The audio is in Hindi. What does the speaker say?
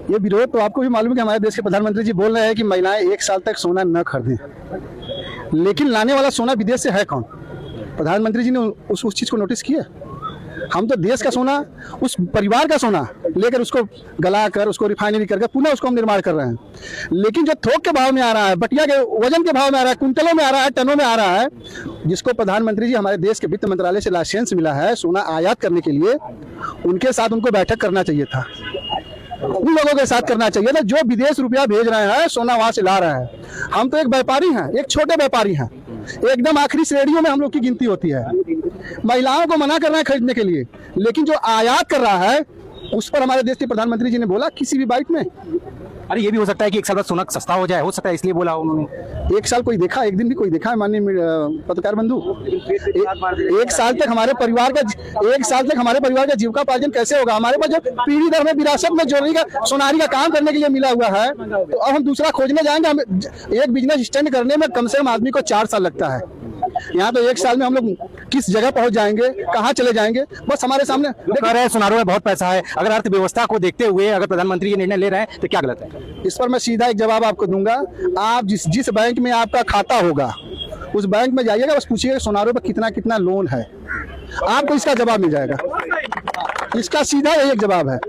ये विरोध तो आपको भी मालूम है कि हमारे देश के प्रधानमंत्री जी बोल रहे हैं कि महिलाएं 1 साल तक सोना न खरीदें, लेकिन लाने वाला सोना विदेश से है कौन? प्रधानमंत्री जी ने उस चीज़ को नोटिस किया? हम तो देश का सोना, उस परिवार का सोना लेकर उसको गलाकर उसको रिफाइनरी करके पुनः उसको हम निर्माण कर रहे हैं। लेकिन जो थोक के भाव में आ रहा है, बटिया के वजन के भाव में आ रहा है, कुंटलों में आ रहा है, टनों में आ रहा है, जिसको प्रधानमंत्री जी हमारे देश के वित्त मंत्रालय से लाइसेंस मिला है सोना आयात करने के लिए, उनके साथ उनको बैठक करना चाहिए था। उन लोगों के साथ करना चाहिए था जो विदेश रुपया भेज रहे हैं, सोना वहां से ला रहे हैं। हम तो एक व्यापारी हैं, एक छोटे व्यापारी हैं, एकदम आखिरी श्रेणियों में हम लोग की गिनती होती है। महिलाओं को मना कर रहे हैं खरीदने के लिए, लेकिन जो आयात कर रहा है उस पर हमारे देश के प्रधानमंत्री जी ने बोला किसी भी बाइट में, अरे ये भी हो सकता है कि 1 साल बाद सोना सस्ता हो सकता है, इसलिए बोला उन्होंने। 1 साल कोई देखा, एक दिन भी कोई देखा है माननीय पत्रकार बंधु? 1 साल तक हमारे परिवार का 1 साल तक हमारे परिवार का जीविकापार्जन कैसे होगा? हमारे पास जो पीढ़ी दर में विरासत में जोड़ने का सोनारी का काम करने के लिए मिला हुआ है, तो अब हम दूसरा खोजने जाएंगे? हम एक बिजनेस स्टैंड करने में कम से कम आदमी को 4 साल लगता है। यहाँ तो 1 साल में हम लोग किस जगह पहुंच जाएंगे, कहाँ चले जाएंगे? बस हमारे सामने कह रहे हैं सोनारों में बहुत पैसा है। अगर अर्थव्यवस्था को देखते हुए अगर प्रधानमंत्री ये निर्णय ले रहे हैं तो क्या गलत है? इस पर मैं सीधा एक जवाब आपको दूंगा। आप जिस बैंक में आपका खाता होगा उस बैंक में जाइएगा, बस पूछिएगा सोनारों पर कितना कितना लोन है, आपको इसका जवाब मिल जाएगा। इसका सीधा यही एक जवाब है।